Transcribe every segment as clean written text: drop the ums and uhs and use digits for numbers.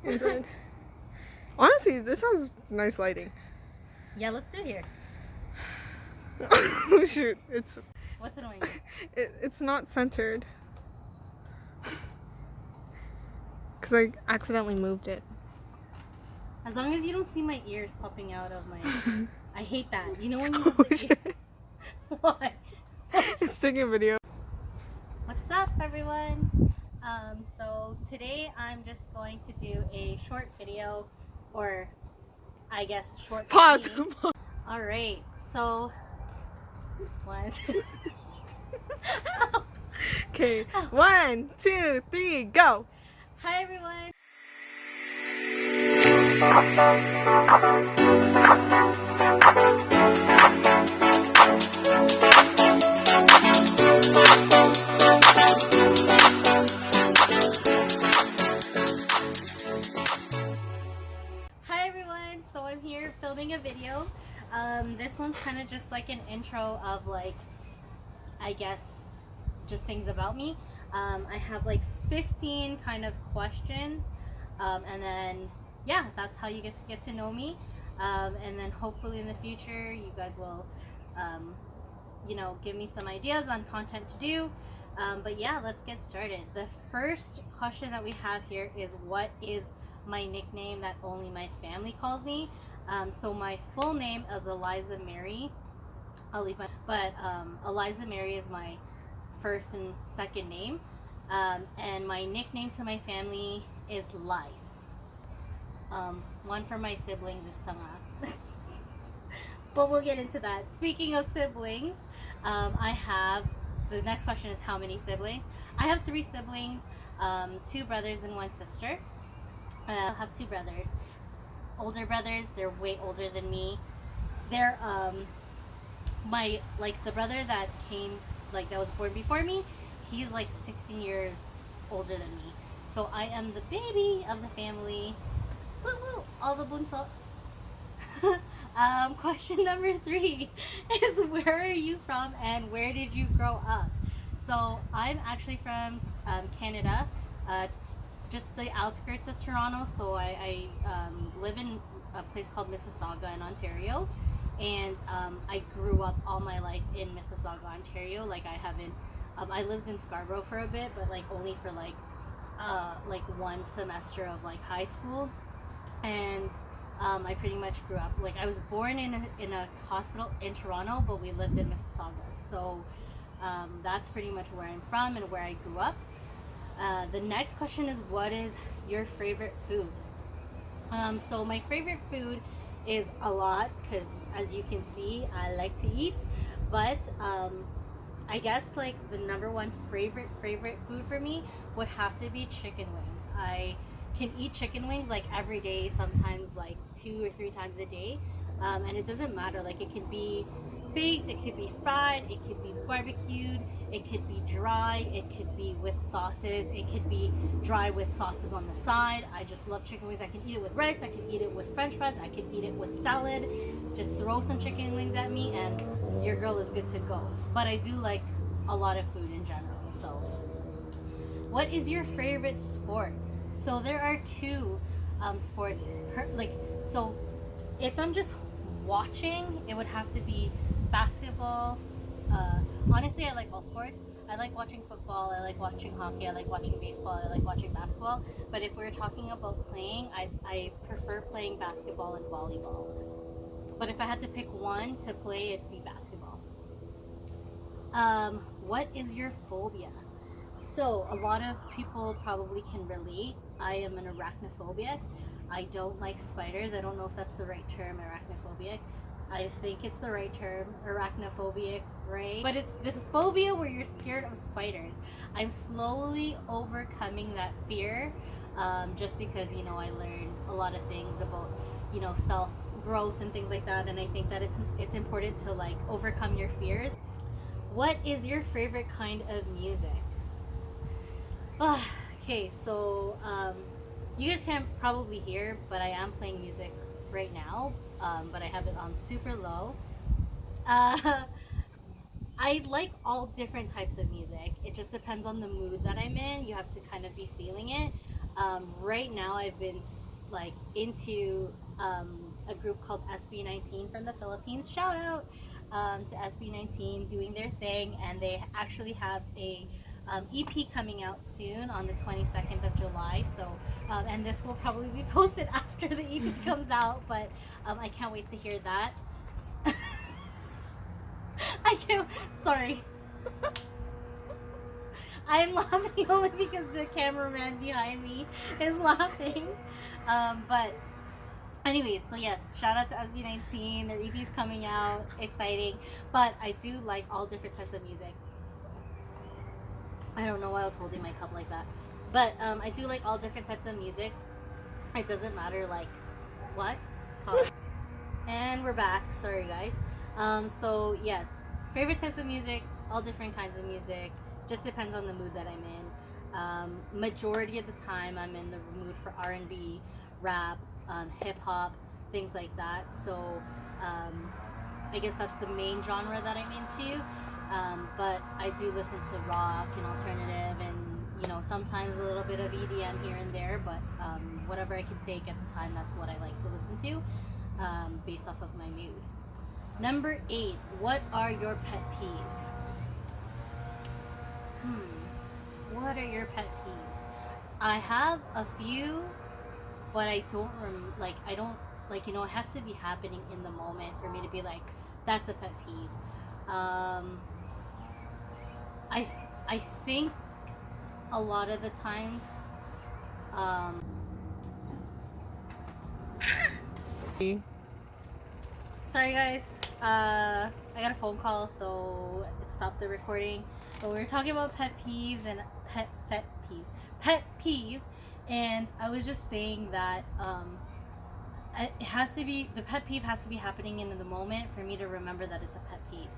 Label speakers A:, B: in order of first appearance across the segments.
A: inside. Honestly, this has nice lighting.
B: Yeah, let's do it here.
A: Oh shoot,
B: What's annoying?
A: it's not centered. Because I accidentally moved it.
B: As long as you don't see my ears popping out of my... I hate that. You know when you
A: Oh,
B: move the
A: shit.
B: ear? What?
A: It's taking a video.
B: What's up, everyone? So today I'm just going to do a short video, or I guess short
A: Pause.
B: All right, so one.
A: Okay, 1, 2, 3, go.
B: Hi, everyone. Hi, everyone. So I'm here filming a video. This one's kind of just like an intro of like, I guess, just things about me. I have like 15 kind of questions, and then yeah, that's how you guys get to know me. And then hopefully in the future you guys will you know, give me some ideas on content to do. But yeah, let's get started. The first question that we have here is, what is my nickname that only my family calls me? So my full name is Eliza Mary. I'll leave my, but Eliza Mary is my first and second name, and my nickname to my family is Lice. One for my siblings is Tanga. But we'll get into that. Speaking of siblings, the next question is how many siblings? I have 3 siblings, 2 brothers and 1 sister. I have 2 brothers. Older brothers, they're way older than me. They're, the brother that was born before me, he's like 16 years older than me. So I am the baby of the family. Woo woo! All the bunsots. Question number 3 is, where are you from and where did you grow up? So I'm actually from Canada, just the outskirts of Toronto. So I live in a place called Mississauga in Ontario, and I grew up all my life in Mississauga, Ontario. Like I lived in Scarborough for a bit, but like only for like 1 semester of like high school, and I pretty much grew up, like I was born in a hospital in Toronto, but we lived in Mississauga. So that's pretty much where I'm from and where I grew up. The next question is, what is your favorite food? So my favorite food is a lot, because as you can see, I like to eat, but I guess like the number 1 favorite food for me would have to be chicken wings. I can eat chicken wings like every day, sometimes like 2 or 3 times a day, and it doesn't matter. Like it could be baked, it could be fried, it could be barbecued, it could be dry, it could be with sauces, it could be dry with sauces on the side. I just love chicken wings. I can eat it with rice, I can eat it with french fries, I can eat it with salad. Just throw some chicken wings at me and your girl is good to go. But I do like a lot of food in general. So what is your favorite sport? So there are 2 sports. So if I'm just watching, it would have to be basketball. Honestly, I like all sports. I like watching football, I like watching hockey, I like watching baseball, I like watching basketball. But if we're talking about playing, I prefer playing basketball and volleyball. But if I had to pick one to play, it'd be basketball. What is your phobia? So a lot of people probably can relate. I am an arachnophobic. I don't like spiders. I don't know if that's the right term, arachnophobic. I think it's the right term, arachnophobic, right? But it's the phobia where you're scared of spiders. I'm slowly overcoming that fear, just because, you know, I learned a lot of things about, you know, self-growth and things like that, and I think that it's important to like overcome your fears. What is your favorite kind of music? Okay, so you guys can't probably hear, but I am playing music right now, but I have it on super low. I like all different types of music. It just depends on the mood that I'm in. You have to kind of be feeling it. Right now, I've been like into a group called SB19 from the Philippines. Shout out to SB19 doing their thing, and they actually have a EP coming out soon on the 22nd of July. So, and this will probably be posted after the EP comes out, but I can't wait to hear that. I can't. Sorry. I'm laughing only because the cameraman behind me is laughing. But anyways, so yes, shout out to SB19. Their EP's coming out, exciting. But I do like all different types of music. I don't know why I was holding my cup like that, but I do like all different types of music. It doesn't matter like what. Pause. And we're back. Sorry guys. So yes, favorite types of music, all different kinds of music. Just depends on the mood that I'm in. Majority of the time, I'm in the mood for R&B, rap, hip hop, things like that. So I guess that's the main genre that I'm into. But I do listen to rock and alternative, and sometimes a little bit of EDM here and there. But whatever I can take at the time, that's what I like to listen to, based off of my mood. Number 8. What are your pet peeves? What are your pet peeves? I have a few, but I don't I don't it has to be happening in the moment for me to be like, that's a pet peeve. I think a lot of the times, sorry guys, I got a phone call, so it stopped the recording. But we were talking about pet peeves and pet peeves, and I was just saying that it has to be, the pet peeve has to be happening in the moment for me to remember that it's a pet peeve.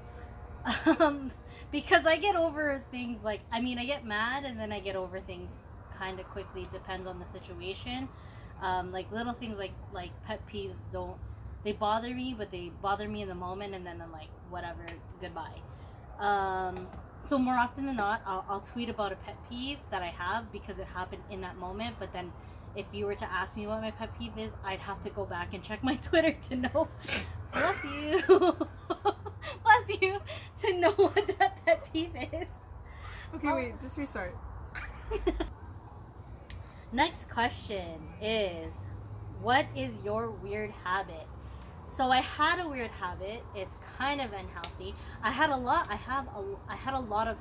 B: Because I get over things I get mad and then I get over things kind of quickly. Depends on the situation. Like little things like pet peeves they bother me, but they bother me in the moment, and then I'm like, whatever, goodbye. So more often than not, I'll tweet about a pet peeve that I have because it happened in that moment. But then if you were to ask me what my pet peeve is, I'd have to go back and check my Twitter to know. Bless you. Bless you, to know what that pet peeve is.
A: Okay, wait, just restart.
B: Next question is, what is your weird habit? So I had a weird habit. It's kind of unhealthy. I had a lot of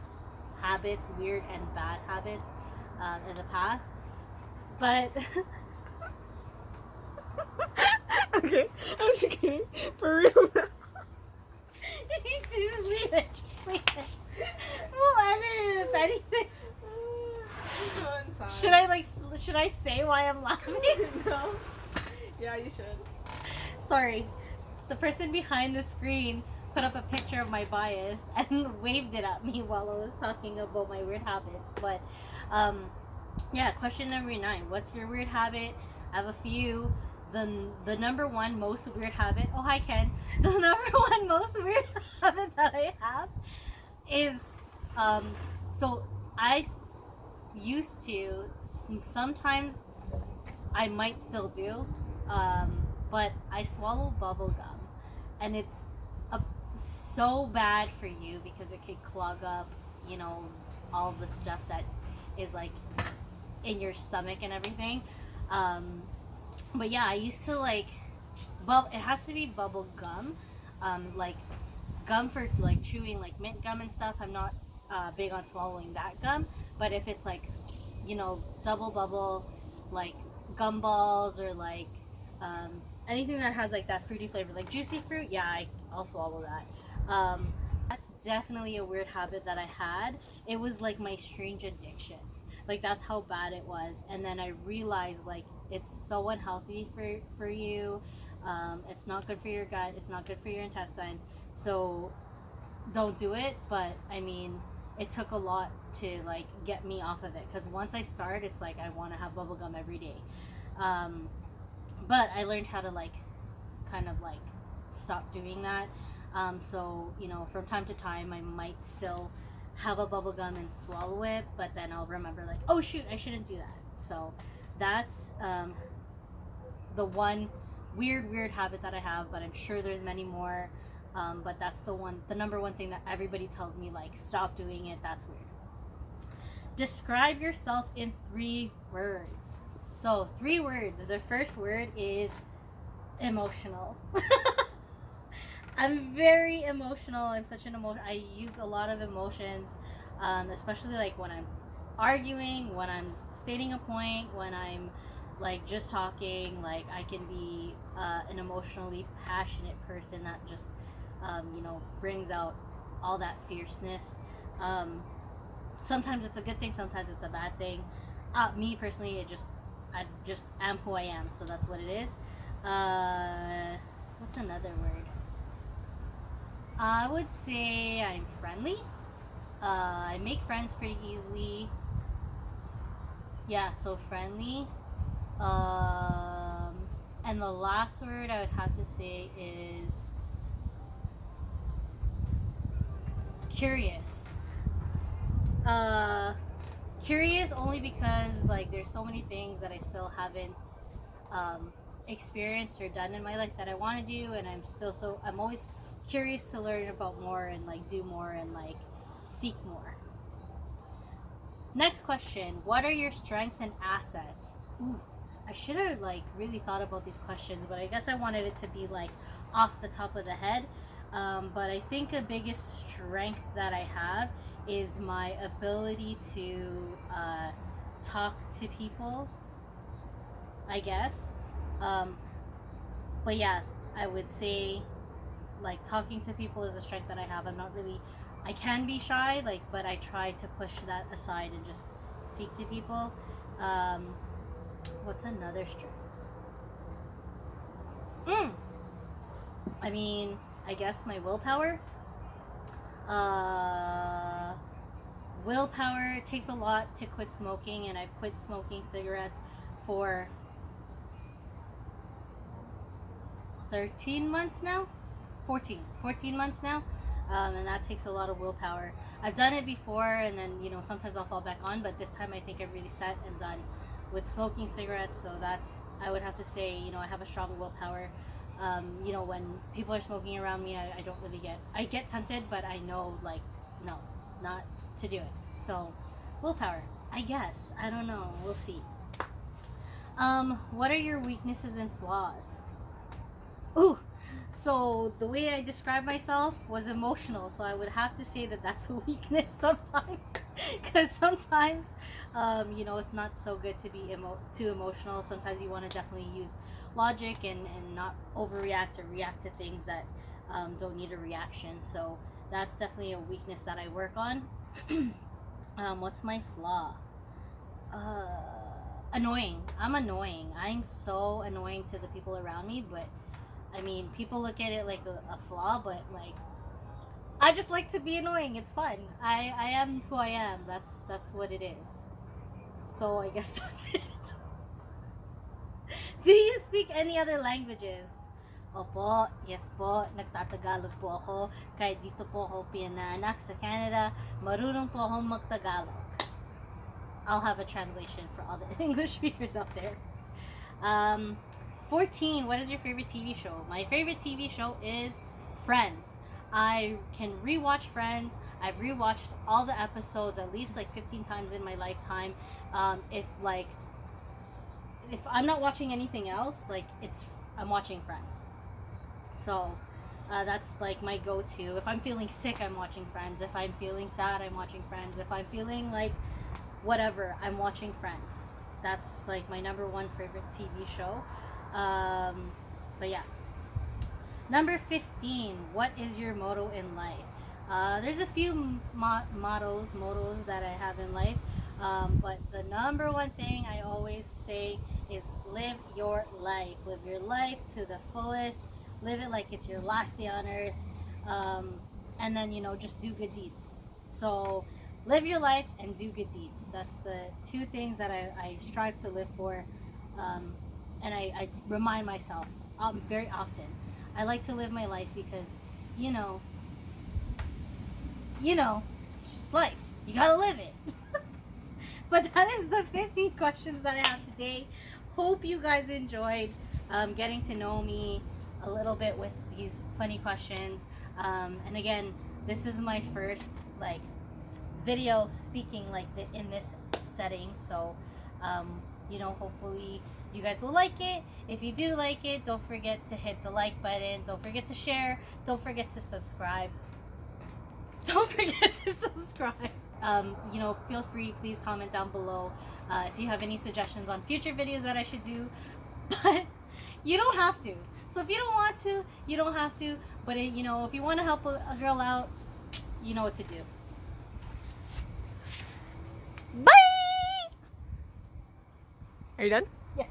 B: habits, weird and bad habits, in the past. But
A: Okay, I'm just kidding. For real now.
B: Just leave it. Just leave it. We'll edit it if anything. Should I say why I'm laughing?
A: No. Yeah, you should.
B: Sorry. The person behind the screen put up a picture of my bias and waved it at me while I was talking about my weird habits. But yeah, question number 9. What's your weird habit? I have a few. The number one most weird habit. Oh, hi Ken. The number one most weird habit that I have is so I used to, sometimes I might still do, but I swallow bubble gum, and it's so bad for you because it could clog up, all the stuff that is in your stomach and everything. But yeah, I used to it has to be bubble gum, gum for chewing, mint gum and stuff. I'm not big on swallowing that gum, but if it's double bubble, gum balls, or anything that has that fruity flavor, juicy fruit, yeah, I'll swallow that. That's definitely a weird habit that I had. It was my strange addictions. That's how bad it was. And then I realized it's so unhealthy for you. It's not good for your gut. It's not good for your intestines. So don't do it. But it took a lot to get me off of it, because once I start, it's I want to have bubblegum every day. But I learned how to kind of stop doing that. So from time to time I might still have a bubble gum and swallow it, but then I'll remember oh shoot, I shouldn't do that. So that's the one weird habit that I have, but I'm sure there's many more. But that's the number one thing that everybody tells me, like, stop doing it. That's weird. Describe yourself in 3 words. So 3 words. The first word is emotional. I'm very emotional. I'm such an emotion. I use a lot of emotions, especially like when I'm arguing, when I'm stating a point, when I'm like just talking. Like I can be an emotionally passionate person that just brings out all that fierceness. Sometimes it's a good thing, sometimes it's a bad thing. Me personally, I just am who I am, so that's what it is. What's another word? I would say I'm friendly. I make friends pretty easily. Yeah, so friendly. And the last word I would have to say is curious. Uh, Curious only because like there's so many things that I still haven't experienced or done in my life that I want to do, and I'm always curious to learn about more and like do more and like seek more. Next question: what are your strengths and assets? Ooh, I should have like really thought about these questions, but I guess I wanted it to be like off the top of the head. But I think the biggest strength that I have is my ability to talk to people, I guess. Um, but yeah, I would say like talking to people is a strength that I have. I can be shy, like, but I try to push that aside and just speak to people. Um, what's another strength? Mm. I mean, I guess my willpower. Uh, Willpower. It takes a lot to quit smoking, and I've quit smoking cigarettes for 13 months now. 14 months now. And that takes a lot of willpower. I've done it before, and then sometimes I'll fall back on, but this time I think I'm really set and done with smoking cigarettes. So that's, I would have to say, I have a strong willpower. When people are smoking around me, I don't really I get tempted, but I know, like, no, not to do it. So willpower, I guess. I don't know, we'll see. What are your weaknesses and flaws? Ooh, so the way I describe myself was emotional, so I would have to say that that's a weakness sometimes, because sometimes, it's not so good to be too emotional. Sometimes you want to definitely use logic and not overreact or react to things that don't need a reaction. So that's definitely a weakness that I work on. What's my flaw? Annoying. I'm annoying. I'm so annoying to the people around me, but I mean, people look at it like a flaw, but like, I just like to be annoying. It's fun. I am who I am. That's what it is. So I guess that's it. Do you speak any other languages? Opo, yes po, nagtatagalog po ako. Kahit dito po ako pinananak sa Canada, marunong po akong magtagalog. I'll have a translation for all the English speakers out there. 14, what is your favorite TV show? My favorite TV show is Friends. I can rewatch Friends. I've rewatched all the episodes at least like 15 times in my lifetime. If I'm not watching anything else, like I'm watching Friends. So that's like my go-to. If I'm feeling sick, I'm watching Friends. If I'm feeling sad, I'm watching Friends. If I'm feeling like whatever, I'm watching Friends. That's like my number one favorite TV show. But yeah. Number 15, what is your motto in life? There's a few mottos that I have in life. But the number one thing I always say is live your life. Live your life to the fullest. Live it like it's your last day on earth. And then, just do good deeds. So live your life and do good deeds. That's the two things that I strive to live for. And I remind myself very often. I like to live my life because, it's just life. You gotta live it. But that is the 15 questions that I have today. Hope you guys enjoyed getting to know me a little bit with these funny questions. And again, this is my first like video speaking like in this setting, so hopefully you guys will like it. If you do like it, don't forget to hit the like button, don't forget to share, don't forget to subscribe. Feel free, please comment down below if you have any suggestions on future videos that I should do. But you don't have to. So if you don't want to, you don't have to. But if you want to help a girl out, you know what to do. Bye!
A: Are you done?
B: Yeah.